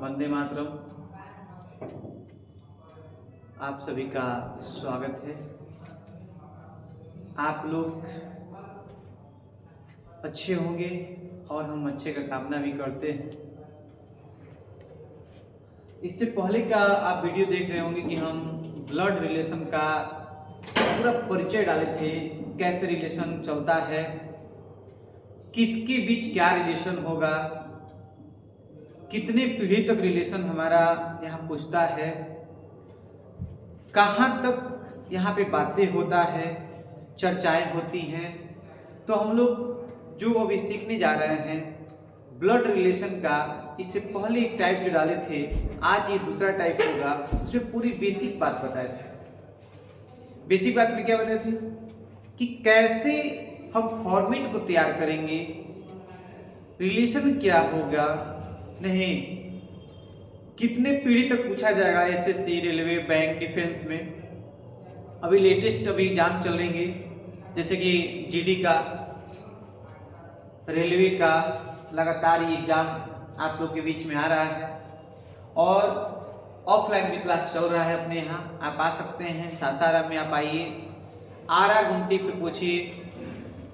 वंदे मातरम। आप सभी का स्वागत है। आप लोग अच्छे होंगे और हम अच्छे का कामना भी करते हैं। इससे पहले का आप वीडियो देख रहे होंगे कि हम ब्लड रिलेशन का पूरा परिचय डाले थे, कैसे रिलेशन चलता है, किसके बीच क्या रिलेशन होगा, कितने पीढ़ी तक रिलेशन हमारा यहाँ पूछता है, कहाँ तक यहाँ पे बातें होता है, चर्चाएं होती हैं। तो हम लोग जो अभी सीखने जा रहे हैं ब्लड रिलेशन का, इससे पहले एक टाइप जो डाले थे, आज ये दूसरा टाइप होगा। उसमें पूरी बेसिक बात बताए थे। बेसिक बात में क्या बताए थे कि कैसे हम फॉर्मेट को तैयार करेंगे, रिलेशन क्या होगा, नहीं कितने पीढ़ी तक पूछा जाएगा एसएससी, रेलवे, बैंक, डिफेंस में। अभी लेटेस्ट एग्जाम चल रहेंगे जैसे कि जीडी का, रेलवे का, लगातार ये एग्जाम आप लोग के बीच में आ रहा है। और ऑफलाइन भी क्लास चल रहा है अपने यहाँ, आप आ सकते हैं। सासाराम में आप आइए, आरा गुमटी पे पूछिए,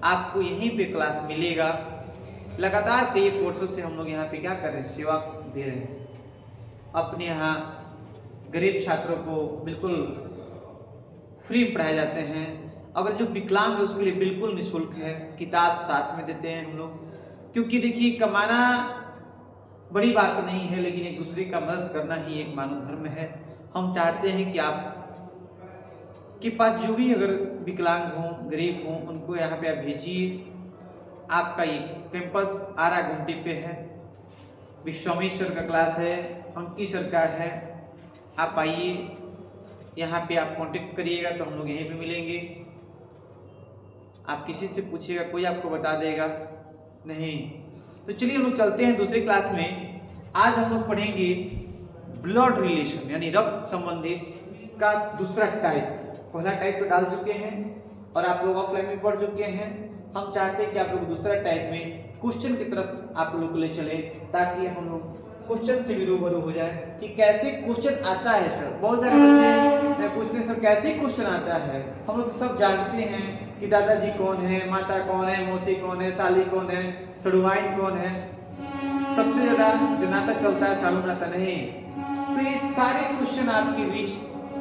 आपको यहीं पे क्लास मिलेगा। लगातार कई कोर्सों से हम लोग यहाँ पे क्या कर रहे हैं, सेवा दे रहे हैं। अपने यहाँ गरीब छात्रों को बिल्कुल फ्री पढ़ाए जाते हैं। अगर जो विकलांग है उसके लिए बिल्कुल निःशुल्क है, किताब साथ में देते हैं हम लोग। क्योंकि देखिए, कमाना बड़ी बात नहीं है, लेकिन एक दूसरे का मदद करना ही एक मानव धर्म है। हम चाहते हैं कि आप के पास जो भी अगर विकलांग हों, गरीब हों, उनको यहाँ पे आप भेजिए। आपका ये कैंपस आरा गुमटी पे है। विश्वामी सर का क्लास है, अंकी सर का है। आप आइए, यहाँ पे आप कांटेक्ट करिएगा तो हम लोग यहीं पे मिलेंगे। आप किसी से पूछिएगा, कोई आपको बता देगा नहीं। तो चलिए हम लोग चलते हैं दूसरी क्लास में। आज हम लोग पढ़ेंगे ब्लड रिलेशन यानी रक्त संबंधित का दूसरा टाइप। पहला टाइप तो डाल चुके हैं और आप लोग ऑफलाइन में पढ़ चुके हैं। हम चाहते हैं कि आप लोग दूसरा टाइप में क्वेश्चन की तरफ आप लोग ले चले, ताकि हम लोग क्वेश्चन से भी रूबरू हो जाए कि कैसे क्वेश्चन आता है। सर, बहुत सारे बच्चे पूछते हैं सर कैसे क्वेश्चन आता है। हम लोग तो सब जानते हैं कि दादाजी कौन है, माता कौन है, मौसी कौन है, साली कौन है, सड़ुआइन कौन है। सबसे ज्यादा जो नाता चलता है साड़ू नाता नहीं। तो ये सारे क्वेश्चन आपके बीच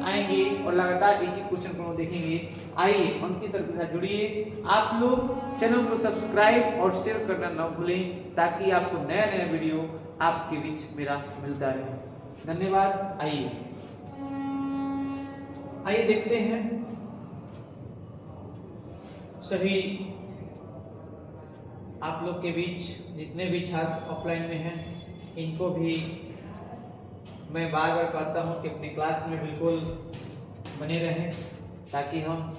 आएंगे और लगातार एक एक क्वेश्चन को देखेंगे। आइए अंकित सर के साथ जुड़िए। आप लोग चैनल को सब्सक्राइब और शेयर करना ना भूलें, ताकि आपको नया नया वीडियो आपके बीच मेरा मिलता रहे। धन्यवाद। आइए देखते हैं। सभी आप लोग के बीच जितने भी छात्र ऑफलाइन में हैं, इनको भी मैं बार बार कहता हूं कि अपनी क्लास में बिल्कुल बने रहें, ताकि हम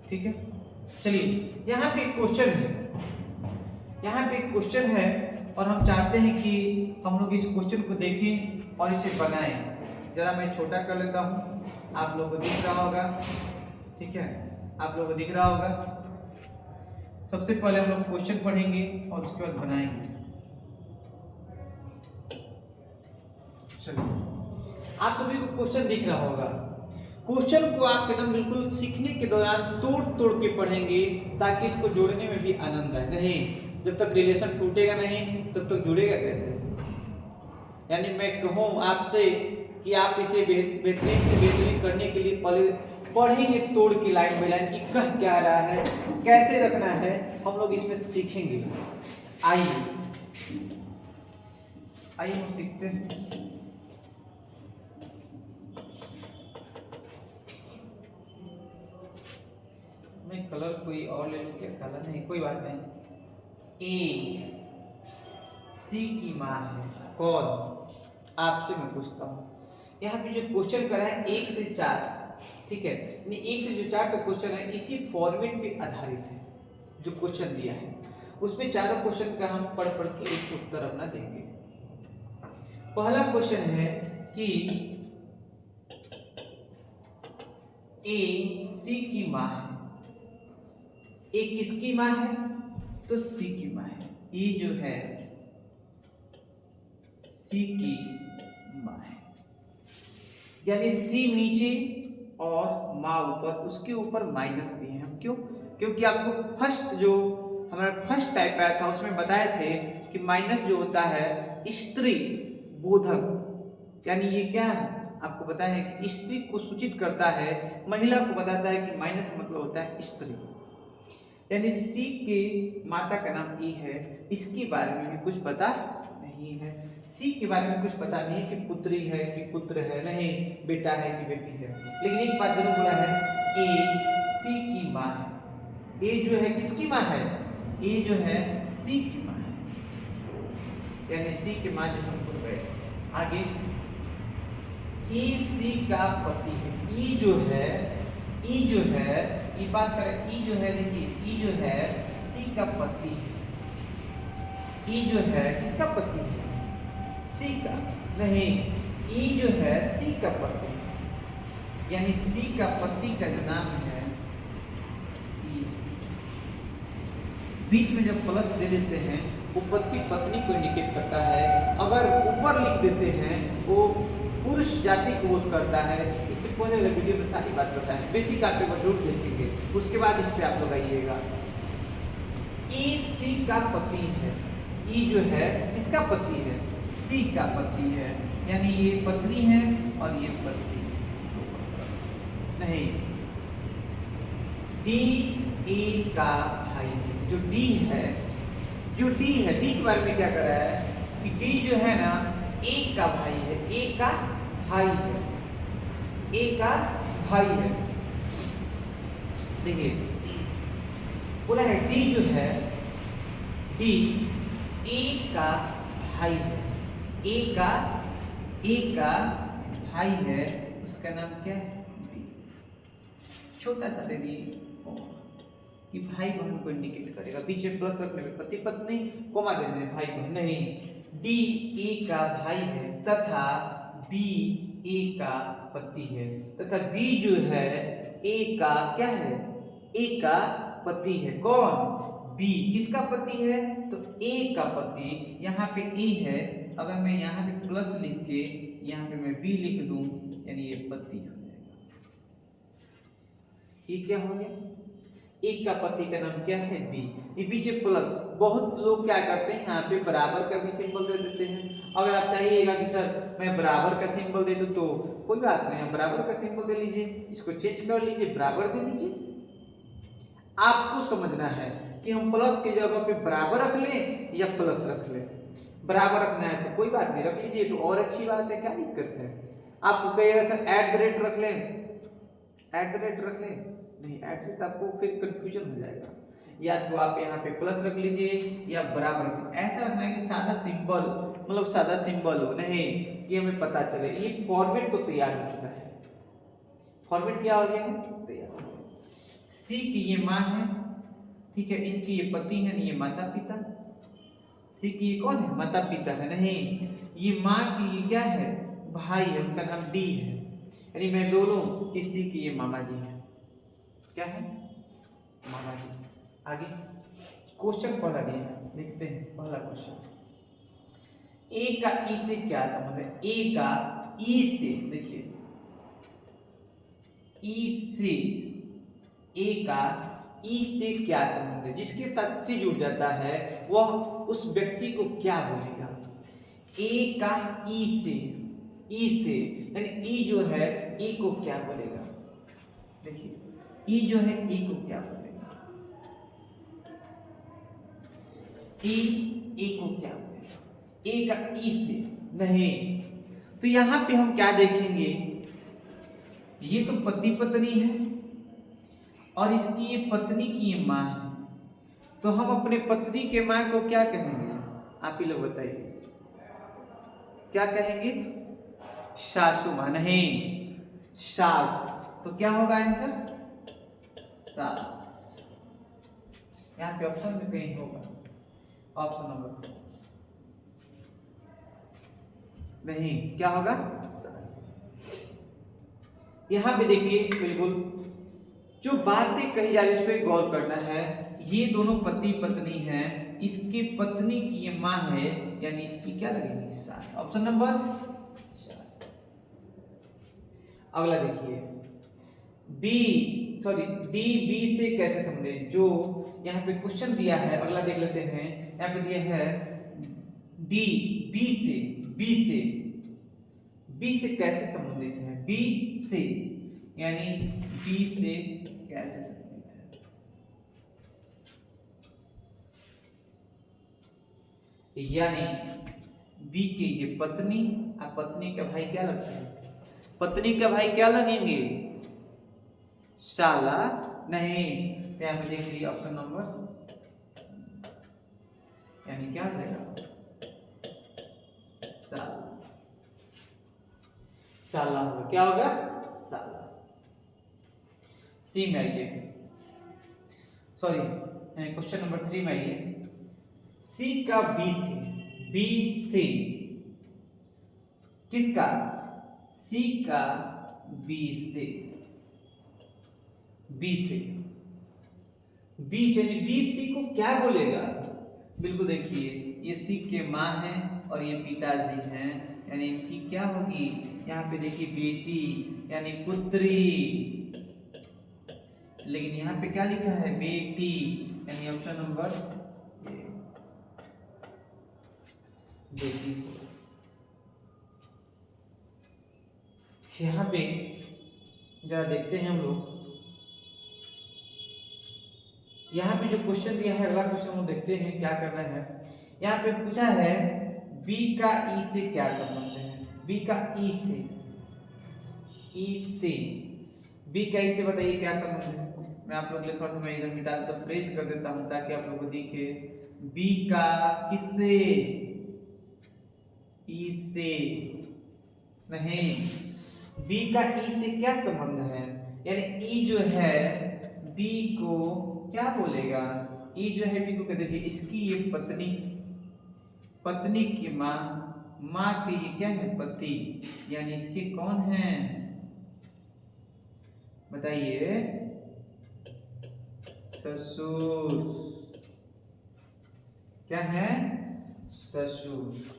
ठीक है। चलिए, यहाँ पे एक क्वेश्चन है, यहाँ पे एक क्वेश्चन है और हम चाहते हैं कि हम लोग इस क्वेश्चन को देखें और इसे बनाएं। जरा मैं छोटा कर लेता हूँ, आप लोगों को दिख रहा होगा, ठीक है, आप लोगों को दिख रहा होगा। सबसे पहले हम लोग क्वेश्चन पढ़ेंगे और उसके बाद बनाएंगे। चलिए, आप सभी को क्वेश्चन दिख रहा होगा। क्वेश्चन को आप एकदम बिल्कुल सीखने के दौरान तोड़ तोड़ के पढ़ेंगे, ताकि इसको जोड़ने में भी आनंद आए। नहीं, जब तक रिलेशन टूटेगा नहीं तब तक जुड़ेगा कैसे। यानी मैं कहूँ आपसे कि आप इसे बेहतरीन से बेहतरीन करने के लिए पहले पढ़ेंगे तोड़ के, लाइन बाय लाइन, कि कह क्या रहा है, कैसे रखना है, हम लोग इसमें सीखेंगे। आइए हम सीखते हैं। मैं कलर कोई और ले लूं क्या? कलर नहीं, कोई बात नहीं। ए सी की माँ है कौन? आपसे मैं पूछता हूँ। यहाँ पे जो क्वेश्चन करा है 1 से 4, ठीक है, यानी 1 से जो 4 तक क्वेश्चन है, इसी फॉर्मेट पे आधारित है। जो क्वेश्चन दिया है उसमें चारों क्वेश्चन का हम पढ़ पढ़ के एक उत्तर अपना देंगे। पहला क्वेश्चन है कि ए सी की माँ है। ए किसकी माँ है? तो सी की माँ है, ई जो है सी की माँ है, यानी सी नीचे और माँ ऊपर, उसके ऊपर माइनस दिए हैं हम। क्यों? क्योंकि आपको फर्स्ट जो हमारा फर्स्ट टाइप आया था उसमें बताए थे कि माइनस जो होता है स्त्री बोधक, यानी ये क्या है आपको पता है कि स्त्री को सूचित करता है, महिला को बताता है कि माइनस मतलब होता है स्त्री। यानी सी के माता का नाम ई है, इसके बारे में भी कुछ पता नहीं है। सी के बारे में कुछ पता नहीं है कि पुत्री है कि पुत्र है, नहीं बेटा है कि बेटी है। लेकिन एक बात जरूर बोला है, ए सी की माँ है। ए जो है किसकी माँ है? ए जो है सी की माँ है, यानी सी की माँ जो हम बोल रहे हैं। आगे ई सी का पति है। ई जो है, ई जो है, ये बात करें, ई जो है देखिए, ई जो है सी का पति है। ई जो है किसका पति है? सी का। नहीं, ई जो है सी का पति है, यानी सी का पति का जो नाम है ई। बीच में जब प्लस दे देते हैं वो पति पत्नी को इंडिकेट करता है। अगर ऊपर लिख देते हैं वो पुरुष जाति को बोध करता है। इससे पहले वाले वीडियो में सारी बात बताएं, बेसिक आप पेपर जरूर देखेंगे, उसके बाद इस पे आप लगाइएगा। ई सी का पति है। ई जो है किसका पति है? सी का पति है, यानी ये पत्नी है और ये पति है। नहीं, डी ए का भाई है। जो डी है, जो डी है, डी के बारे में क्या कर रहा है कि डी जो है ना ए का भाई है। ए का भाई है, ए का भाई है। देखिए बोला है डी जो है, डी ए का भाई है। ए का भाई है, उसका नाम क्या है? डी। छोटा सा दे दिए कि भाई बहन को इंडिकेट करेगा। बीच में प्लस रखने में पति पत्नी, कोमा देने में भाई बहन। नहीं, डी ए का भाई है तथा बी ए का पति है, तथा बी जो है ए का क्या है? ए का पति है। कौन? बी। किसका पति है? तो ए का पति। यहाँ पे ए है, अगर मैं यहाँ पे प्लस लिख के यहाँ पे मैं बी लिख दूं, यानी ये पति हो जाएगा। ये क्या हो गया? एक का पति का नाम क्या है? बी। ये पीछे प्लस। बहुत लोग क्या करते हैं यहाँ पे बराबर का भी सिंबल दे देते हैं। अगर आप चाहिएगा कि सर मैं बराबर का सिंबल दे दूं तो कोई बात नहीं, बराबर का सिंबल दे लीजिए, इसको चेंज कर लीजिए, बराबर दे लीजिए। आपको समझना है कि हम प्लस की जगह पे बराबर रख लें या प्लस रख लें। बराबर रखना है तो कोई बात नहीं, रख लीजिए तो और अच्छी बात है, क्या दिक्कत है। आपको कहिएगा सर एट द रेट रख लें, एट द रेट रख लें, नहीं एट द रेट आपको फिर कंफ्यूजन हो जाएगा। या तो आप यहाँ पे प्लस रख लीजिए या बराबर रख लीजिए। ऐसा रखना है कि सादा सिंबल, मतलब सादा सिंबल हो, नहीं कि हमें पता चले। ये फॉर्मेट तो तैयार हो चुका है। फॉर्मेट क्या हो गया है? तैयार हो गया। सी की ये माँ है, ठीक है, इनकी ये पति है, ये माता पिता। सी की ये कौन है? माता पिता है। नहीं, ये माँ की ये क्या है? भाई है, उनका नाम डी है। यानी मैं बोलूं कि सी की ये मामा जी है। क्या है? मामा जी। आगे क्वेश्चन पढ़ा दिया है, देखते हैं पहला क्वेश्चन। ए का ई से क्या संबंध है? ए का ई से, देखिए ई से, ए का ई से क्या संबंध है? जिसके साथ से जुड़ जाता है वह उस व्यक्ति को क्या बोलेगा? ए का ई से, ई से यानी ई जो है ए को क्या बोलेगा? देखिए ई जो है ए को क्या बोलेगा? ए को क्या बोलेगा? ए का ई से। नहीं, तो यहां पे हम क्या देखेंगे? ये तो पति पत्नी है और इसकी ये पत्नी की ये माँ है, तो हम अपने पत्नी के माँ को क्या कहेंगे? आप ही लोग बताइए, क्या कहेंगे? सासू माँ। नहीं, सास। तो क्या होगा आंसर? सास। यहाँ पे ऑप्शन में कहीं होगा, ऑप्शन नंबर नहीं, क्या होगा? सास। यहां पे देखिए, बिल्कुल जो बातें कही जा रही है उस पर गौर करना है। ये दोनों पति पत्नी हैं, इसकी पत्नी की ये माँ है, यानी इसकी क्या लगेगी? सास। Option number 4। अगला देखिए, डी बी से कैसे संबंधित, जो यहाँ पे क्वेश्चन दिया है, अगला देख लेते हैं। यहाँ पे दिया है डी बी से कैसे संबंधित है? बी से, यानी बी से कैसे संबंधित है? यानी बी के ये पत्नी, और पत्नी का भाई क्या लगता है? पत्नी का भाई क्या लगेंगे? साला नहीं, यहाँ पे देख लीजिए ऑप्शन नंबर, यानी क्या हो जाएगा? साला। साला होगा, क्या होगा? साला। सी में आइए, सॉरी क्वेश्चन नंबर 3 में आइए। सी का बी से किसका? सी का बी से बी सी को क्या बोलेगा? बिल्कुल देखिए, ये सी के माँ है और ये पिताजी हैं, यानी इनकी क्या होगी? यहाँ पे देखिए बेटी यानी पुत्री, लेकिन यहाँ पे क्या लिखा है? बेटी, यानी ऑप्शन नंबर बेटी। यहाँ पे जरा देखते हैं हम लोग, यहाँ पे जो क्वेश्चन दिया है, अगला क्वेश्चन हम देखते हैं क्या करना है। यहाँ पे पूछा है बी का ई से क्या संबंध है? बी का ई से बी का ई से बताइए क्या संबंध है? मैं आप लोग के लिए थोड़ा सा मैं इधर मिटा तो फ्रेश कर देता हूँ ताकि आप लोगों को दिखे। बी का किससे? ई से नहीं, बी का ई से क्या संबंध है? यानी ई जो है बी को क्या बोलेगा? ई जो है बी को कहते हैं इसकी ये पत्नी की माँ के ये क्या है? पति, यानी इसके कौन है? बताइए, ससुर। क्या है? ससुर।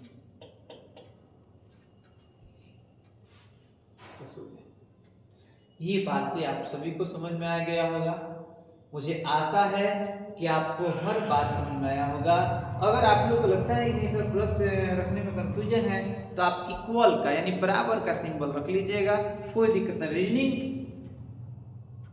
ये बातें आप सभी को समझ में आ गया होगा। मुझे आशा है कि आपको हर बात समझ में आया होगा। अगर आप लोग को लगता है कि सर प्लस रखने में कंफ्यूजन है, तो आप इक्वल का यानी बराबर का सिंबल रख लीजिएगा, कोई दिक्कत नहीं। रीजनिंग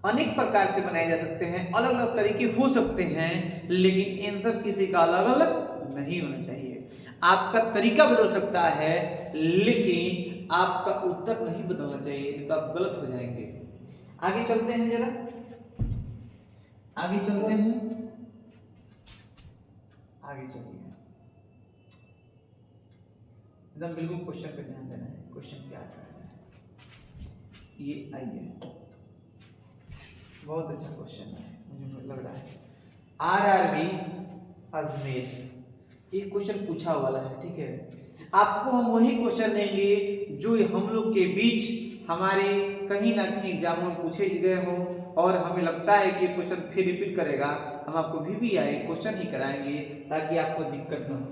अनेक प्रकार से बनाए जा सकते हैं, अलग अलग तरीके हो सकते हैं, लेकिन आंसर किसी का अलग अलग नहीं होना चाहिए। आपका तरीका बदल सकता है, लेकिन आपका उत्तर नहीं बदलना चाहिए, नहीं तो आप गलत हो जाएंगे। आगे चलते हैं, जरा आगे चलते हैं, आगे चलिए। एकदम बिल्कुल क्वेश्चन पे ध्यान देना है। क्वेश्चन क्या कर रहा है? ये आइए, बहुत अच्छा क्वेश्चन है मुझे लग रहा है। आरआरबी अजमेर, ये क्वेश्चन पूछा वाला है, ठीक है। आपको हम वही क्वेश्चन देंगे जो हम लोग के बीच हमारे कहीं ना कहीं एग्जाम में पूछे गए हो, और हमें लगता है कि क्वेश्चन फिर रिपीट करेगा, हम आपको भी आए क्वेश्चन ही कराएंगे ताकि आपको दिक्कत न हो।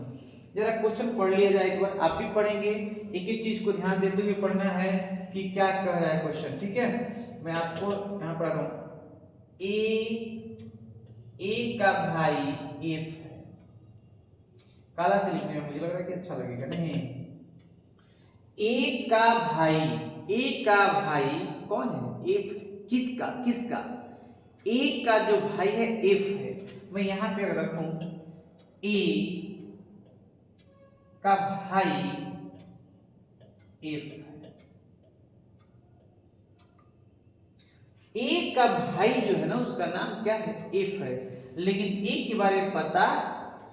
जरा क्वेश्चन पढ़ लिया जाए एक बार, आप भी पढ़ेंगे, एक एक चीज को ध्यान देते हुए पढ़ना है कि क्या कह रहा है क्वेश्चन, ठीक है। मैं आपको यहाँ पढ़ा दूं, ए का भाई एफ है। काला से लिखने में मुझे लग रहा है कि अच्छा लगेगा, नहीं। ए का भाई कौन है? एफ। किसका? ए का जो भाई है एफ है। मैं यहां पे अगर रखूं ए का भाई एफ, ए का भाई जो है ना उसका नाम क्या है? एफ है, लेकिन ए के बारे में पता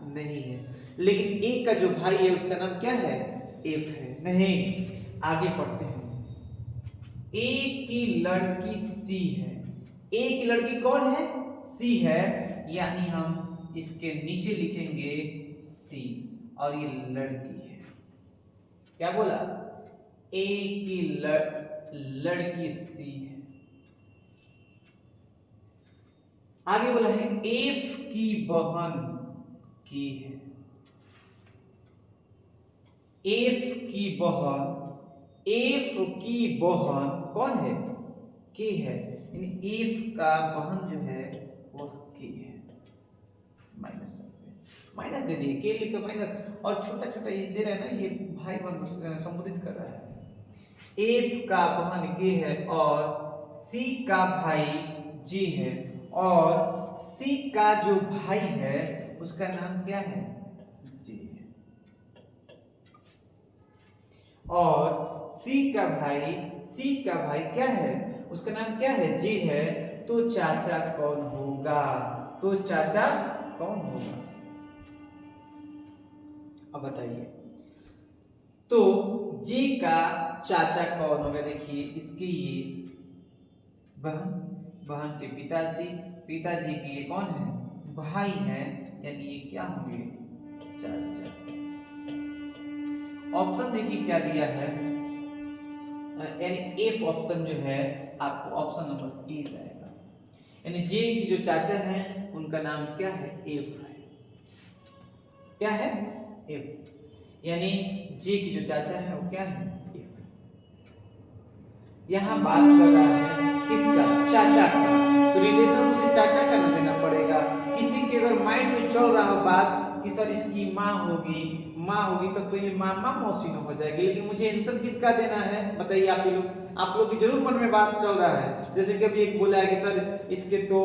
नहीं है। लेकिन ए का जो भाई है उसका नाम क्या है? एफ है। नहीं, आगे पढ़ते हैं। ए की लड़की सी है। ए की लड़की कौन है? सी है, यानी हम इसके नीचे लिखेंगे सी, और ये लड़की है। क्या बोला? ए की लड़की सी है। आगे बोला है एफ की बहन की है, एफ की बहन, एफ की बहन कौन है, के है, यानी एफ का बहन जो है वो के है। माइनस माइनस दे दिए, के लिखकर माइनस, और छोटा छोटा ये दे रहा है ना, ये भाई बहन संबोधित कर रहा है। एफ का बहन के है और सी का भाई जी है, और सी का जो भाई है उसका नाम क्या है, जी है, और सी का भाई क्या है, उसका नाम क्या है, जी है। तो चाचा कौन होगा, तो चाचा कौन होगा, अब बताइए। तो जी का चाचा कौन होगा, देखिए इसके ये बहन, बहन के पिताजी, पिताजी के ये कौन है, भाई है, यानी ये क्या होंगे, चाचा। ऑप्शन देखिए क्या दिया है, यानी एफ ऑप्शन जो है आपको ऑप्शन नंबर ए जाएगा, यानी जे की जो चाचा हैं उनका नाम क्या है, एफ है, क्या है, एफ, यानी जे की जो चाचा है वो क्या है, एफ। यहां बात कर रहा है किसका, चाचा का, तो रिलेशन मुझे चाचा का ना देना पड़ेगा। किसी के अगर माइंड में चल रहा हो बात कि सर इसकी माँ होगी, तब तो ये मामा मौसी न हो जाएगी, लेकिन मुझे आंसर किसका देना है बताइए आप लोग की जरूर मन में बात चल रहा है। जैसे कि अभी एक बोला है कि सर इसके तो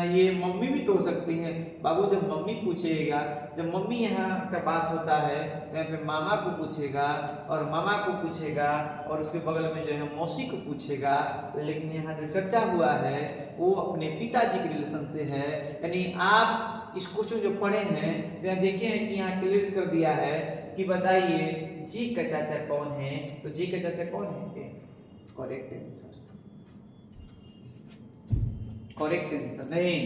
ये मम्मी भी तो हो सकती हैं। बाबू जब मम्मी पूछेगा, जब मम्मी यहाँ का बात होता है तो यहाँ पे मामा को पूछेगा और मामा को पूछेगा और उसके बगल में जो है मौसी को पूछेगा, लेकिन यहाँ जो चर्चा हुआ है वो अपने पिताजी के रिलेशन से है। यानी आप इस क्वेश्चन जो पढ़े हैं तो यहाँ देखे हैं कि यहाँ क्लियर कर दिया है कि बताइए जी का चाचा कौन है, तो जी का चाचा कौन है, करेक्ट आंसर, करेक्ट आंसर। नहीं,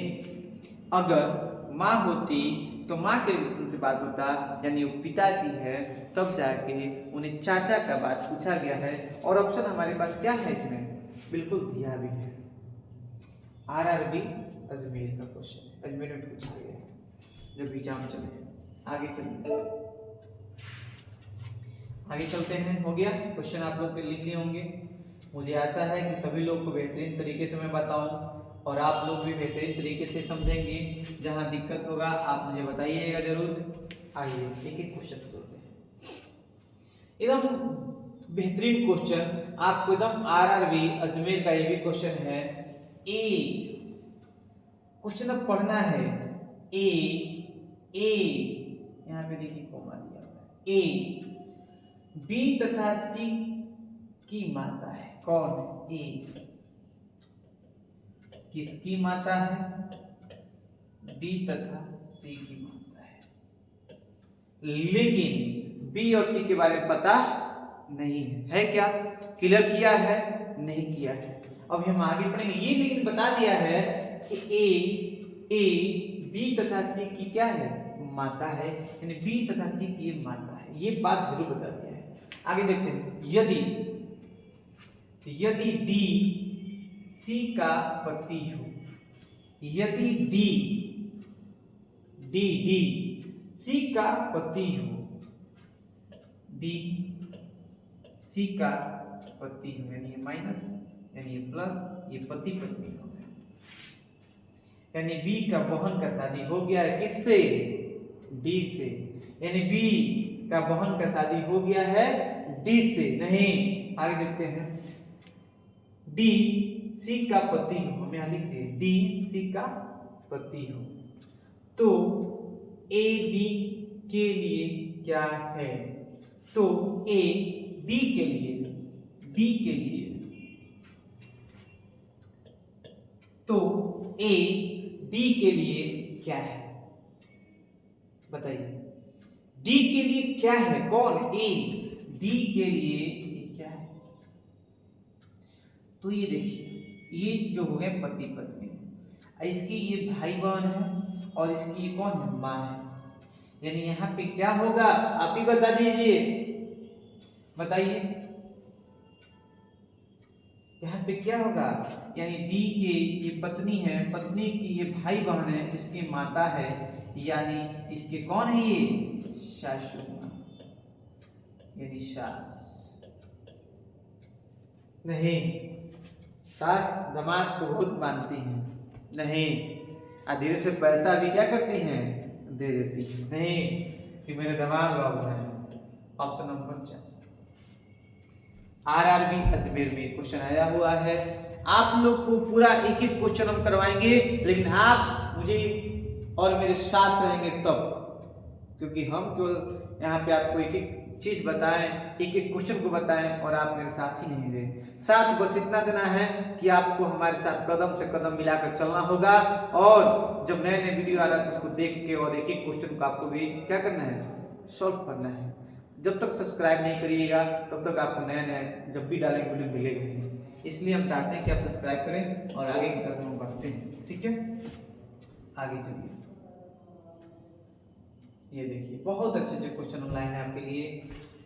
अगर माँ होती तो माँ के रिलेशन से बात होता, यानी वो पिताजी है, तब जाके उन्हें चाचा का बात पूछा गया है। और ऑप्शन हमारे पास क्या है इसमें, बिल्कुल दिया भी है, आरआरबी अजमेर का क्वेश्चन, अजमेर में पूछा गया है जब एग्जाम चले। आगे चलिए, आगे चलते हैं। हो गया क्वेश्चन, आप लोग लिख लिए होंगे। मुझे आशा है कि सभी लोग को बेहतरीन तरीके से मैं बताऊं और आप लोग भी बेहतरीन तरीके से समझेंगे। जहां दिक्कत होगा आप मुझे बताइएगा जरूर। आइए एक एक क्वेश्चन करते हैं, एकदम बेहतरीन क्वेश्चन, आपको एकदम आरआरबी अजमेर का ये भी क्वेश्चन है। ए क्वेश्चन अब पढ़ना है, ए यहाँ पे देखिए कॉमा दिया हुआ है, ए बी तथा सी की माता है, कौन, ए किसकी माता है, बी तथा सी की माता है, लेकिन बी और सी के बारे में पता नहीं है क्या, क्लियर किया है, नहीं किया है। अब हम आगे पढ़ेंगे, ये लेकिन बता दिया है कि ए बी तथा सी की क्या है, माता है, यानी बी तथा सी की ये माता है, ये बात जरूर बता दिया है। आगे देखते हैं, यदि डी सी का पति हो, यदि डी सी का पति हो, डी सी का पति हो, यानी ये माइनस, यानी ये प्लस, ये पति पत्नी हो गए, यानी बी का बहन का शादी हो गया है किससे, डी से, यानी बी का बहन का शादी हो गया है डी से। नहीं, आगे देखते हैं, डी सी का पति हो, हम यहां लिखते हैं डी सी का पति हो, तो ए डी के लिए क्या है, तो ए डी के लिए, तो ए डी के लिए क्या है, बताइए, डी के लिए क्या है, कौन, ए डी के लिए क्या है, तो ये देखिए ये जो हो गए पति पत्नी, इसकी ये भाई बहन है और इसकी ये कौन है, मां है, यानी यहां पे क्या होगा आप ही बता दीजिए, बताइए यहाँ पे क्या होगा, यानी डी के ये पत्नी है, पत्नी की ये भाई बहन है, इसकी माता है, यानी इसके कौन है ये सासू माँ, यानी सास। नहीं, सास दामाद को बहुत मानती है, नहीं, धीरे से पैसा भी क्या करती हैं, दे देती है, नहीं कि मेरे दामाद बाबू हैं। Option number 4। आरआरबी अजमेर में क्वेश्चन आया हुआ है। आप लोग को पूरा एक एक क्वेश्चन हम करवाएंगे, लेकिन आप मुझे और मेरे साथ रहेंगे तब, क्योंकि हम केवल यहाँ पे आपको एक एक चीज बताएं, एक एक क्वेश्चन को बताएं और आप मेरे साथ ही नहीं दें। साथ बस इतना देना है कि आपको हमारे साथ कदम से कदम मिलाकर चलना होगा, और जब नए नए वीडियो आ रहा है तो उसको देख के और एक एक क्वेश्चन को आपको भी क्या करना है, सॉल्व करना है। जब तक सब्सक्राइब नहीं करिएगा तब तक आपको नया नया जब भी डालेंगे वीडियो मिलेगा नहीं। इसलिए हम चाहते हैं कि आप सब्सक्राइब करें और आगे की तरफ हम बढ़ते हैं। ठीक है, आगे चलिए। ये देखिए बहुत अच्छे अच्छे क्वेश्चन हम लाए हैं आपके लिए।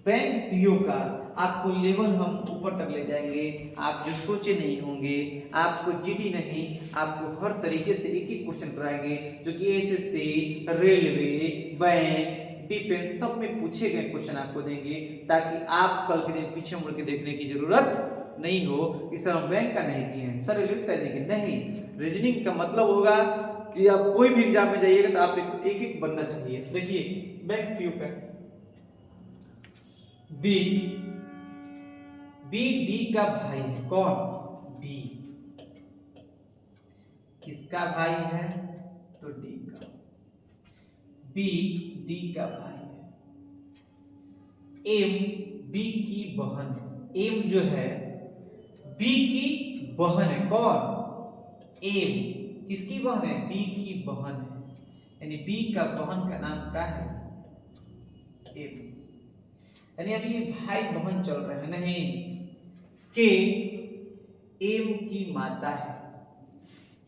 बैंक पीओ का आपको लेवल हम ऊपर तक ले जाएंगे, आप जो सोचे नहीं होंगे, आपको जीडी नहीं, आपको हर तरीके से एक एक क्वेश्चन कराएंगे जो कि एसएससी, रेलवे, बैंक, डिफेंस सब में पूछे गए क्वेश्चन आपको देंगे, ताकि आप कल के दिन पीछे मुड़ के देखने की जरूरत नहीं हो कि सर हम बैंक का नहीं किए हैं, सर रेलवे का नहीं किए। नहीं, रीजनिंग का मतलब होगा कि आप कोई भी एग्जाम में जाइएगा तो आप एक एक बनना चाहिए। देखिए बैंक पीओ का बी, बी डी का भाई है, कौन, बी किसका भाई है, तो डी का, बी डी का भाई है। एम बी की बहन है, एम जो है बी की बहन है, कौन, एम किसकी बहन है, बी की बहन है, यानी बी का बहन का नाम क्या है, एम। यानी अभी ये भाई बहन चल रहे हैं, नहीं, के एम की माता है,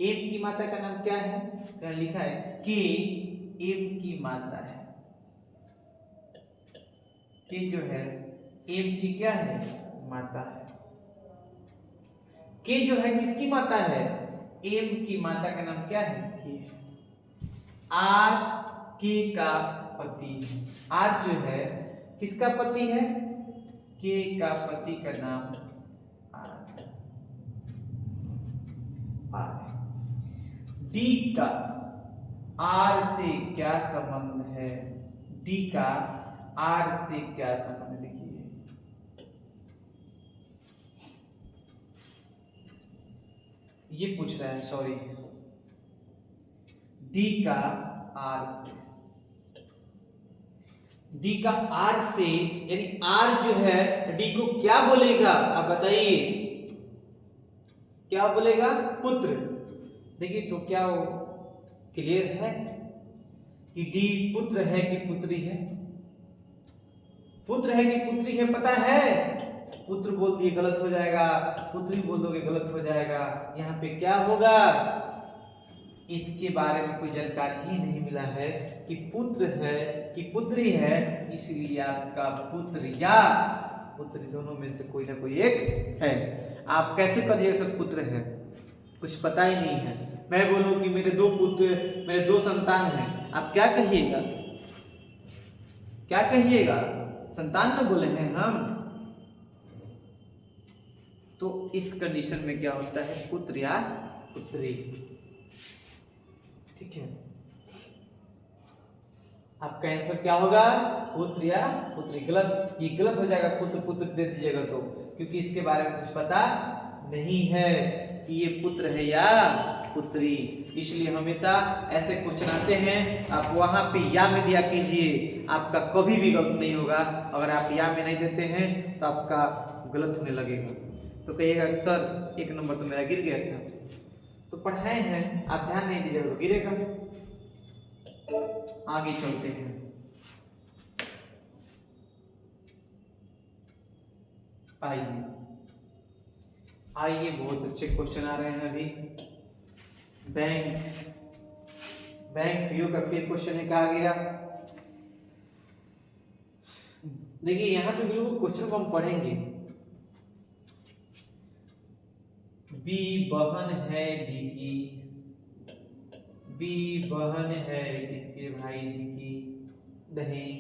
एम की माता का नाम क्या है, क्या लिखा है, के एम की माता है, के जो है एम की क्या है, माता है। के जो है किसकी माता है, एम की माता का नाम क्या है, के। आर के का पति है, आर जो है किसका पति है, के का पति का नाम आर। डी का आर से क्या संबंध है, डी का आर से क्या संबंध, देखिए ये पूछ रहा है, सॉरी, डी का आर से, डी का आर से, यानी आर जो है डी को क्या बोलेगा, आप बताइए क्या बोलेगा, पुत्र। देखिए तो क्या वो क्लियर है कि डी पुत्र है कि पुत्री है, पुत्र है कि पुत्री है, पता है, पुत्र बोल दिए गलत हो जाएगा, पुत्री बोल दोगे गलत हो जाएगा। यहाँ पे क्या होगा, इसके बारे में कोई जानकारी ही नहीं मिला है कि पुत्र है कि पुत्री है, इसलिए आपका पुत्र या पुत्री दोनों में से कोई ना कोई एक है। आप कैसे कह दिए सब पुत्र है, कुछ पता ही नहीं है। मैं बोलूं कि मेरे दो पुत्र, मेरे दो संतान हैं, आप क्या कहिएगा, क्या कहिएगा, संतान न बोले हैं हम। तो इस कंडीशन में क्या होता है, पुत्र या पुत्री। ठीक है, आपका आंसर क्या होगा, पुत्र या पुत्री। गलत, ये गलत हो जाएगा, पुत्र पुत्र दे दीजिएगा तो, क्योंकि इसके बारे में कुछ पता नहीं है कि ये पुत्र है या पुत्री। इसलिए हमेशा ऐसे क्वेश्चन आते हैं, आप वहां पे या में दिया कीजिए, आपका कभी भी गलत नहीं होगा। अगर आप या में नहीं देते हैं तो आपका गलत होने लगेगा, तो कहिएगा सर एक नंबर तो मेरा गिर गया था, तो पढ़ाए हैं, आप ध्यान नहीं दीजिएगा तो गिरेगा। आगे चलते हैं, आइए आइए, बहुत अच्छे क्वेश्चन आ रहे हैं अभी। बैंक पीओ का फिर क्वेश्चन है, कहा गया, देखिए यहाँ पे बिल्कुल क्वेश्चन को हम पढ़ेंगे। बी बहन है डी की, बी बहन है किसके भाई डी की, नहीं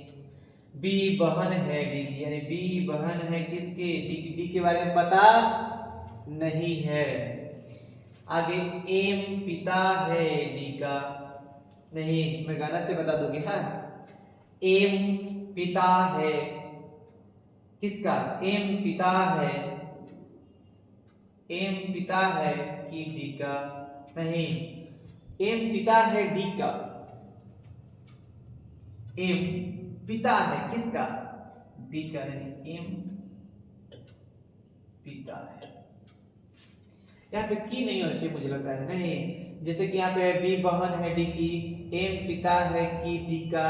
बी बहन है डी की, यानी बी बहन है किसके डी की, डी के बारे में पता नहीं है। आगे एम पिता है डी का, नहीं मैं गाना से बता दूंगी। हाँ एम पिता है किसका, एम पिता है, एम पिता है कि डी का, नहीं एम पिता है डी का, एम पिता है किसका, डी का, नहीं एम पिता है। यहाँ पे की नहीं होना चाहिए मुझे लगता है, नहीं जैसे कि यहाँ पे बी बहन है डी की, एम पिता है कि डी का,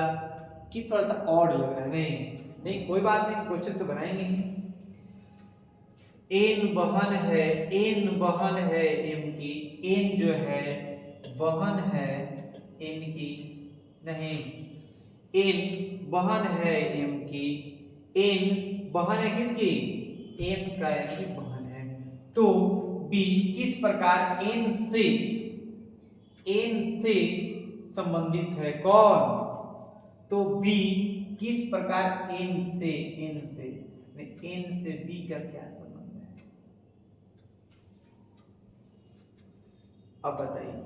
की थोड़ा सा ऑड लग रहा है, नहीं कोई बात नहीं, क्वेश्चन तो बनाएंगे ही। एन बहन है, एन बहन है एम की, एन जो है बहन है एन की, नहीं एन बहन है एम की, एन बहन है किसकी, एम का यानी बहन है। तो बी किस प्रकार एन से संबंधित है, कौन, तो बी किस प्रकार एन से बी का क्या संबंध है, अब बताइए,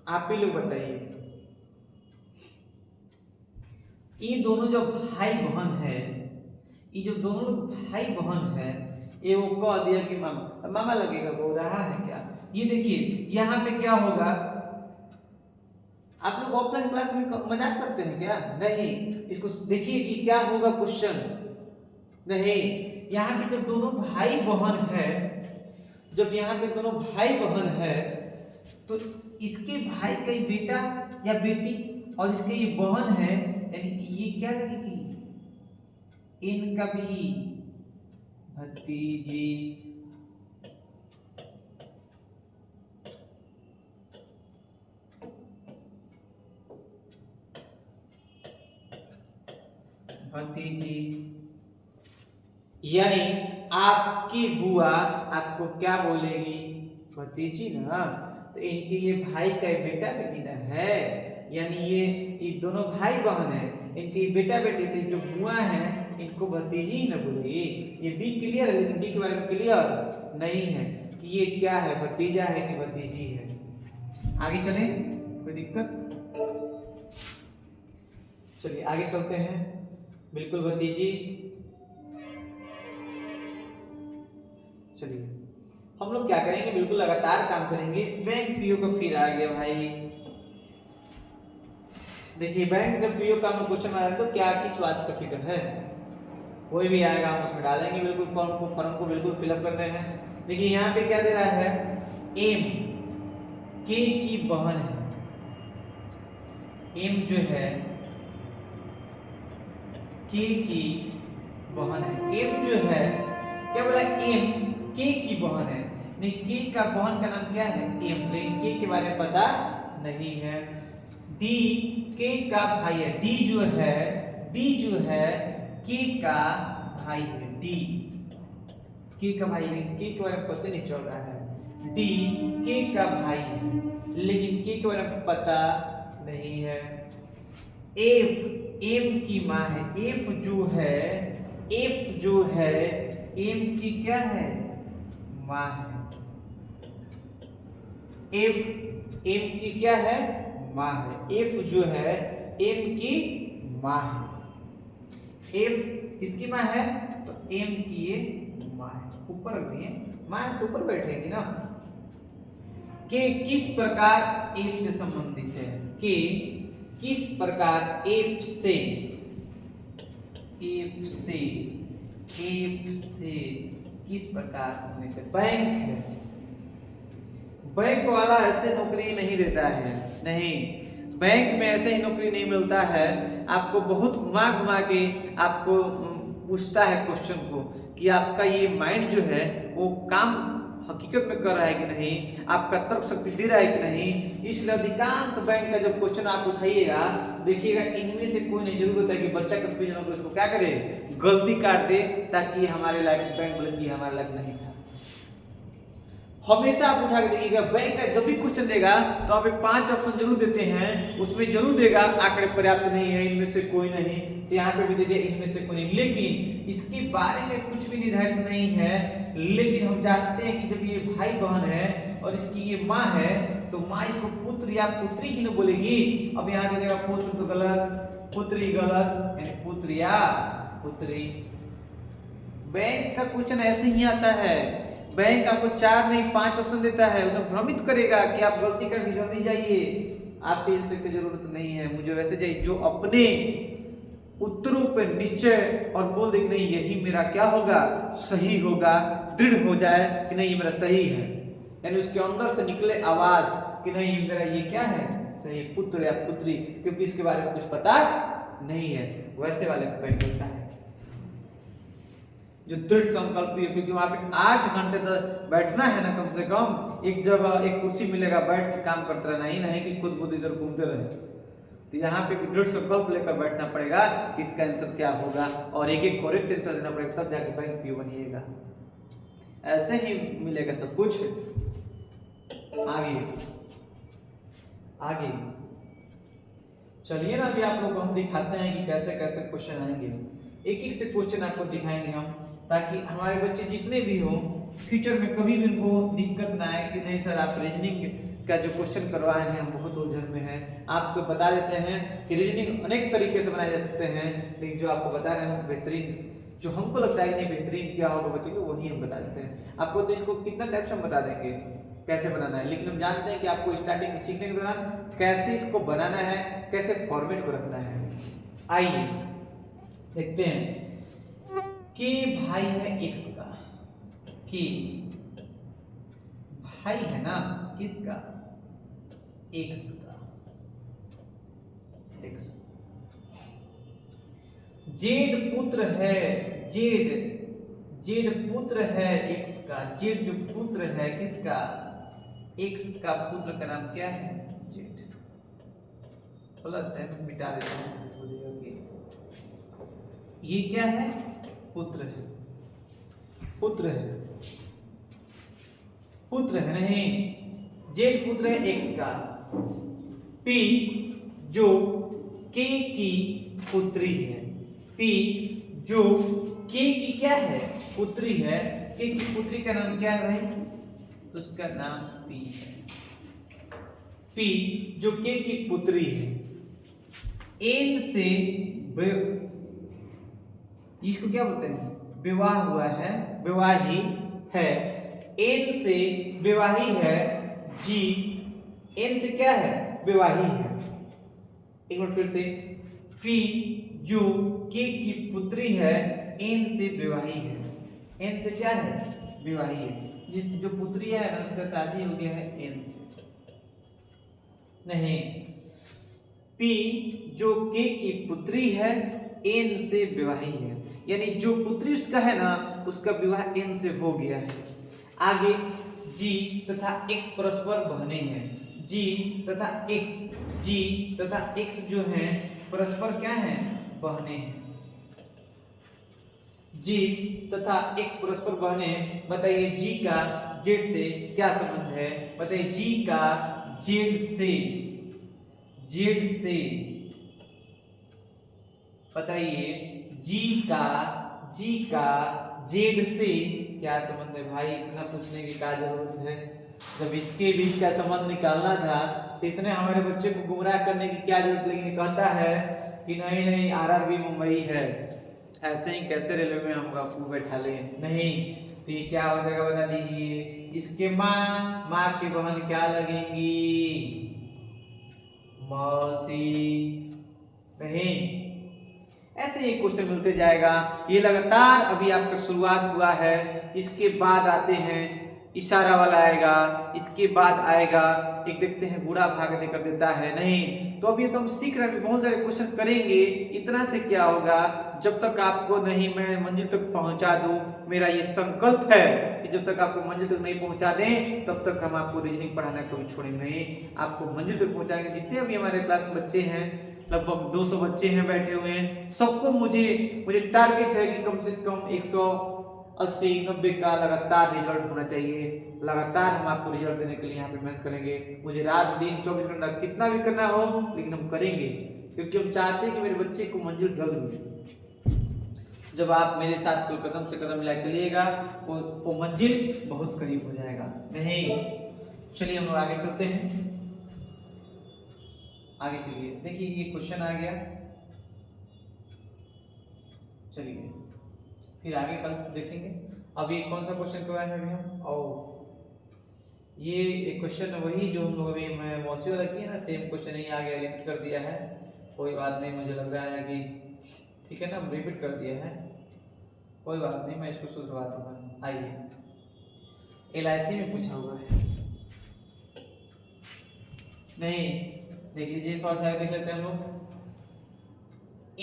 आप ही लोग बताइए। ये दोनों जो भाई बहन है, ये जो दोनों भाई बहन है, ये वो कह दिया कि मामा, मामा लगेगा बोल रहा है क्या, ये देखिए यहाँ पे क्या होगा, आप लोग ऑफलाइन क्लास में मजाक करते हैं क्या, नहीं इसको देखिए कि क्या होगा क्वेश्चन, नहीं यहाँ पे जब दोनों भाई बहन है, जब यहाँ पे दोनों भाई बहन है तो इसके भाई का ही बेटा या बेटी और इसके ये बहन है, यानी ये क्या लगेगी, इनका भी भतीजी, भतीजी, यानी आपकी बुआ आपको क्या बोलेगी, भतीजी ना, तो इनके ये भाई का बेटा बेटी ना है, यानी ये दोनों भाई बहन है, इनकी बेटा बेटी थी, जो बुआ है इनको भतीजी न बोलेगी। ये बी क्लियर है, लेकिन डी के बारे में क्लियर नहीं है कि ये क्या है, भतीजा है कि भतीजी है। आगे चलें, कोई दिक्कत, चलिए आगे चलते हैं। बिल्कुल भतीजी, चलिए हम लोग क्या करेंगे, बिल्कुल लगातार काम करेंगे। बैंक पीओ का फिर आ गया भाई, देखिए बैंक जब पीओ का हम क्वेश्चन आ रहा है तो क्या किस बात का फिगर है, कोई भी आएगा हम उसमें डालेंगे, बिल्कुल फॉर्म को बिल्कुल फिलअप करने हैं। देखिए यहाँ पे क्या दे रहा है, एम के की बहन है, एम जो है के की बहन है, एम जो है क्या बोला, एम के की बहन है, नहीं के का बहन का नाम क्या है, एम, लेकिन के के बारे में पता नहीं है। डी के का भाई है, डी जो है के का भाई है, डी के का भाई है, के के बारे में पता नहीं चल रहा है, डी के का भाई है लेकिन के के बारे में पता नहीं है। एफ एम की माँ है, एफ जो है एम की क्या है, माँ है, एफ एम की क्या है, माँ है, एफ जो है एम की माँ है, एफ किसकी माँ है, तो एम की ये माँ है, ऊपर रख दिए, माँ तो ऊपर बैठेगी ना। के किस प्रकार एफ से संबंधित है, के किस प्रकार एफ से किस प्रकार संबंधित है, बैंक है, बैंक वाला ऐसे नौकरी नहीं देता है, नहीं बैंक में ऐसे ही नौकरी नहीं मिलता है, आपको बहुत घुमा घुमा के आपको पूछता है क्वेश्चन को कि आपका ये माइंड जो है वो काम हकीकत में कर रहा है कि नहीं, आपका तर्क शक्ति दे रहा है कि नहीं। इसलिए अधिकांश बैंक का जब क्वेश्चन आप उठाइएगा देखिएगा इनमें से कोई नहीं, जरूरत है कि बच्चा कंफ्यूजन हो तो उसको क्या करे, गलती काट दे, ताकि हमारे लायक बैंक बोले कि हमारे लायक नहीं था। हमेशा आप उठा के देखिएगा, बैंक का जब भी क्वेश्चन देगा तो आप 5 ऑप्शन जरूर देते हैं, उसमें जरूर देगा आंकड़े पर्याप्त नहीं है, इनमें से कोई नहीं, तो यहाँ पे भी दे दिया इनमें से कोई नहीं, लेकिन इसके बारे में कुछ भी निर्धारित नहीं है। लेकिन हम जानते हैं कि जब ये भाई बहन है और इसकी ये माँ है, तो माँ इसको पुत्र या पुत्री ही न बोलेगी। अब यहाँ दे देगा पुत्र तो गलत, पुत्री गलत, यानी पुत्र या पुत्री। बैंक का क्वेश्चन ऐसे ही आता है, बैंक आपको 4 नहीं 5 ऑप्शन देता है, उसे भ्रमित करेगा कि आप गलती कर जल्दी जाइए, आपको इससे की जरूरत नहीं है, मुझे वैसे चाहिए। जो अपने उत्तरों पर निश्चय और बोल दे कि नहीं यही मेरा क्या होगा, सही होगा, दृढ़ हो जाए कि नहीं मेरा सही है, यानी उसके अंदर से निकले आवाज कि नहीं मेरा ये क्या है, सही, पुत्र या पुत्री, क्योंकि इसके बारे में कुछ पता नहीं है, वैसे वाले को बैंक मिलता है जो दृढ़ संकल्प है। क्योंकि वहां पे 8 घंटे तक बैठना है ना, कम से कम एक जगह एक कुर्सी मिलेगा, बैठ के काम करते रहना, ही नहीं कि खुद खुद इधर घूमते रहे। तो यहाँ पे भी दृढ़ संकल्प लेकर बैठना पड़ेगा, इसका आंसर क्या होगा, और एक एक करेक्ट आंसर देना पड़ेगा, तब जाके बैंक पीओ बनिएगा। ऐसे ही मिलेगा सब कुछ। आगे आगे चलिए ना, अभी आप लोग को हम दिखाते हैं कि कैसे कैसे क्वेश्चन आएंगे। एक एक से क्वेश्चन आपको दिखाएंगे हम, ताकि हमारे बच्चे जितने भी हो फ्यूचर में कभी भी उनको दिक्कत ना आए कि नहीं सर आप रीजनिंग का जो क्वेश्चन करवाए हैं हम बहुत उलझन में हैं। आपको बता देते हैं कि रीजनिंग अनेक तरीके से बनाए जा सकते हैं, लेकिन जो आपको बता रहे हैं बेहतरीन, जो हमको लगता है कि नहीं बेहतरीन क्या होगा बच्चों को, वही हम बता देते हैं आपको। तो इसको कितना टाइप से हम बता देंगे कैसे बनाना है, लेकिन हम जानते हैं कि आपको स्टार्टिंग में सीखने के दौरान कैसे इसको बनाना है, कैसे फॉर्मेट को रखना है। आइए देखते हैं कि भाई है x का, कि भाई है ना किसका, x का, x जेड पुत्र है, जेड पुत्र है x का, जेड जो पुत्र है किसका, x का पुत्र का नाम क्या है, जेड। प्लस है मिटा देता हूं, ये क्या है, पुत्र है, पुत्र है, पुत्र है नहीं, जेड पुत्र है x का, p जो k की पुत्री है, p जो k की क्या है, पुत्री है, k की पुत्री का नाम क्या है भाई, तो उसका नाम p है, p जो k की पुत्री है, n से इसको क्या बोलते हैं, विवाह हुआ है, विवाही है, n से विवाही है, g n से क्या है, विवाही है। एक बार फिर से, p जो k की पुत्री है, n से विवाही है, n से क्या है, विवाही है। जिस जो पुत्री है ना उसका शादी हो गया है n से, नहीं, p जो k की पुत्री है, n से विवाही है, यानी जो पुत्री उसका है ना उसका विवाह n से हो गया है। आगे g तथा x परस्पर बहने हैं, g तथा x जो हैं परस्पर क्या हैं, बहने हैं, g तथा x परस्पर बहने। बताइए g का z से क्या संबंध है, बताइए g का z से बताइए g का z से क्या संबंध है भाई, इतना पूछने की क्या जरूरत है, जब इसके बीच का संबंध निकालना था तो इतने हमारे बच्चे को गुमराह करने की क्या जरूरत। लेकिन कहता है कि नहीं आरआरबी मुंबई है, ऐसे ही कैसे रेलवे में हम आपको बैठा ले, नहीं, तो ये क्या हो जाएगा बता दीजिए, इसके माँ के बहन क्या लगेंगी, मौसी, नहीं। ऐसे ही क्वेश्चन मिलते जाएगा, ये लगातार अभी आपका शुरुआत हुआ है। इसके बाद आते हैं इशारा वाला आएगा, इसके बाद आएगा एक देखते हैं बूढ़ा भाग देकर देता है, नहीं। तो अभी तो हम सीख रहे हैं, बहुत सारे क्वेश्चन करेंगे, इतना से क्या होगा, जब तक आपको नहीं मैं मंजिल तक पहुंचा दूं, मेरा ये संकल्प है कि जब तक आपको मंजिल तक नहीं पहुंचा दें तब तक हम आपको रीजनिंग पढ़ाना कभी छोड़ेंगे नहीं, आपको मंजिल तक पहुंचाएंगे। जितने भी हमारे क्लास में बच्चे हैं, लगभग 200 बच्चे हैं बैठे हुए हैं, सबको मुझे टारगेट है कि कम से कम 80 90 का लगातार रिजल्ट होना चाहिए। लगातार हम आपको रिजल्ट देने के लिए यहाँ पे मेहनत करेंगे। मुझे रात दिन 24 घंटा कितना भी करना हो लेकिन हम करेंगे, क्योंकि हम चाहते हैं कि मेरे बच्चे को मंजिल जल्द मिले। जब आप मेरे साथ कोई कदम से कदम मिला चलिएगा वो मंजिल बहुत करीब हो जाएगा। नहीं, चलिए हम लोग आगे चलते हैं। आगे चलिए, देखिए ये क्वेश्चन आ गया। चलिए फिर आगे कल देखेंगे। अब ये कौन सा क्वेश्चन करवाए हैं अभी हम? और ये एक क्वेश्चन वही जो हम लोग अभी मैं मौसी वाला किया ना, सेम क्वेश्चन ही आ गया, रिपीट कर दिया है। कोई बात नहीं, मुझे लग रहा है कि ठीक है ना, रिपीट कर दिया है, कोई बात नहीं, मैं इसको सुधरवा दूंगा। आइए, LIC में पूछा हुआ है। नहीं, देख लीजिए, थोड़ा सा देख लेते हैं हम लोग।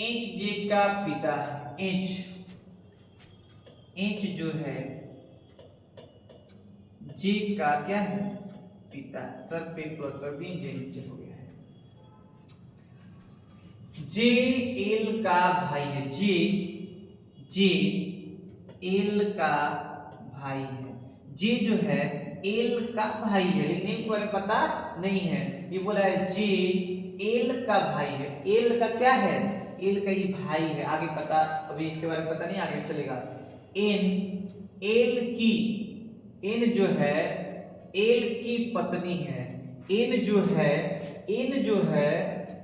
एच जे का पिता है। एच जो है जे का क्या है? पिता। सर पे प्लस कर दी, जे नीचे हो गया है। जे एल का भाई है। जे एल का भाई है। जे जो है एल का भाई है, लेकिन एल के बारे में पता नहीं है। ये बोला है जे एल का भाई है। एल का क्या है? एल का ही भाई है। आगे पता, अभी इसके बारे में पता नहीं, आगे चलेगा। एन जो है एल की पत्नी है। एन जो है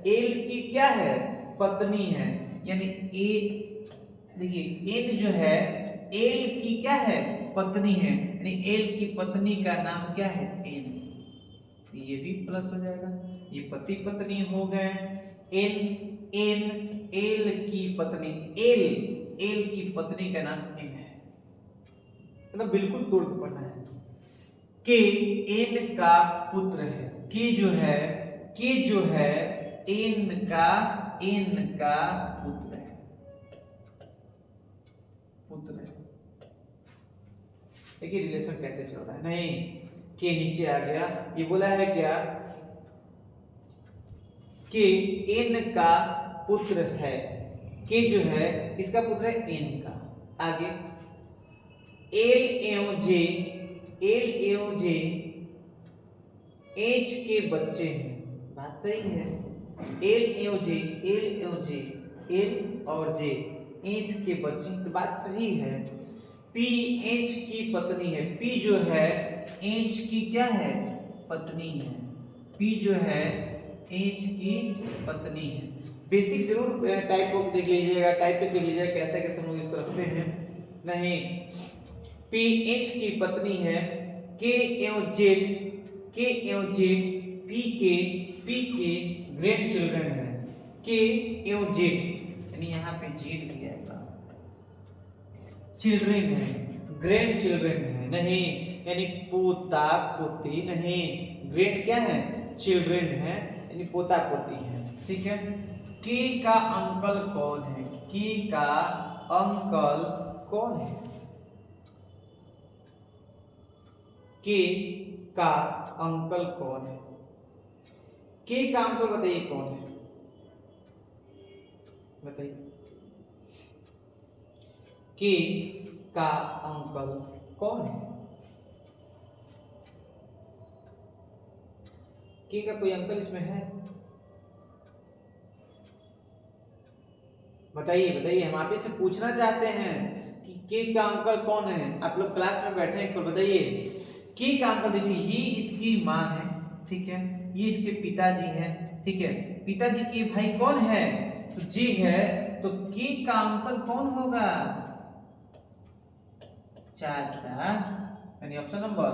एल की क्या है? पत्नी है। यानी ए, देखिए एन जो है एल की क्या है? पत्नी है। यानी एल की पत्नी का नाम क्या है? एन। ये भी प्लस हो जाएगा, ये पति पत्नी हो गए। एन एल की पत्नी, एल की पत्नी का नाम एन है। मतलब बिल्कुल तोड़ के पढ़ना है। के एन का पुत्र है। के जो है एन का पुत्र है। देखिए रिलेशन कैसे चल रहा है। नहीं, के नीचे आ गया। ये बोला है क्या कि एन का पुत्र है। के जो है किसका पुत्र है? एन का। आगे एल एवं जे एच के बच्चे हैं। बात सही है। एल एवं जे एल और जे एच के बच्चे, तो बात सही है। पी एच की पत्नी है। पी जो है एच की क्या है? पत्नी है। पी जो है एच की पत्नी है। बेसिक जरूर टाइप को देख लीजिएगा, टाइप पे देख लीजिएगा कैसे कैसे हम लोग इसको रखते हैं। नहीं, पी एच की पत्नी है। के एवं जेड पी के ग्रैंड चिल्ड्रन है। के एवं जेड, यानी यहाँ पे जेड भी आएगा। चिल्ड्रन है, ग्रैंड चिल्ड्रन है। नहीं, यानी पोता पोती नहीं, ग्रैंड क्या है? चिल्ड्रन है, यानी पोता पोती है। ठीक है। के का अंकल कौन है? के का अंकल कौन है? के का अंकल कौन है? के का अंकल बताइए कौन है? बताइए, के का अंकल कौन है? के का कोई अंकल इसमें है? बताइए, हम आप ही से पूछना चाहते हैं कि के का अंकल कौन है। आप लोग क्लास में बैठे हैं, बताइए के का अंकल। देखिए ये इसकी माँ है, ठीक है, ये इसके पिताजी हैं, ठीक है। पिताजी के भाई कौन है? तो जी है, तो के का अंकल कौन होगा? चाचा, यानी ऑप्शन नंबर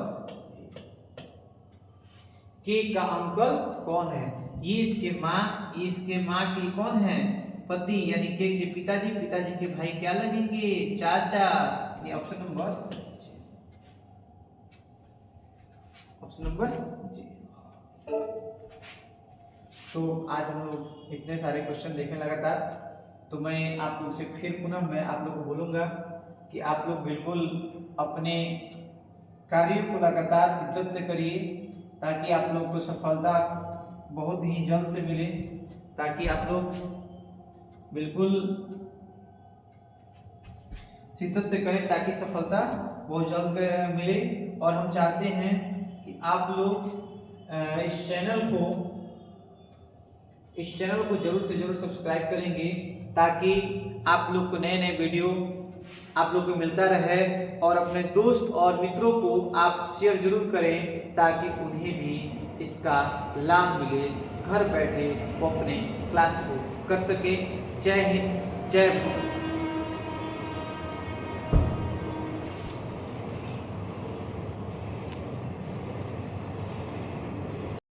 के का अंकल कौन है? ये इसके माँ की कौन है? पति, यानी के पिताजी के भाई क्या लगेंगे? चाचा, यानी ऑप्शन नंबर जी। तो आज हम लोग इतने सारे क्वेश्चन देखें लगातार, तो मैं आप लोग से फिर पुनः मैं आप लोग को बोलूंगा कि आप लोग बिल्कुल अपने कार्यों को लगातार शिद्दत से करिए, ताकि आप लोग को सफलता बहुत ही जल्द से मिले, ताकि आप लोग बिल्कुल शिद्दत से करें ताकि सफलता बहुत जल्द मिले। और हम चाहते हैं कि आप लोग इस चैनल को जरूर से जरूर सब्सक्राइब करेंगे ताकि आप लोग को नए नए वीडियो आप लोग को मिलता रहे। और अपने दोस्त और मित्रों को आप शेयर जरूर करें ताकि उन्हें भी इसका लाभ मिले, घर बैठे वो अपने क्लास को कर सके। जय हिंद, जय भारत।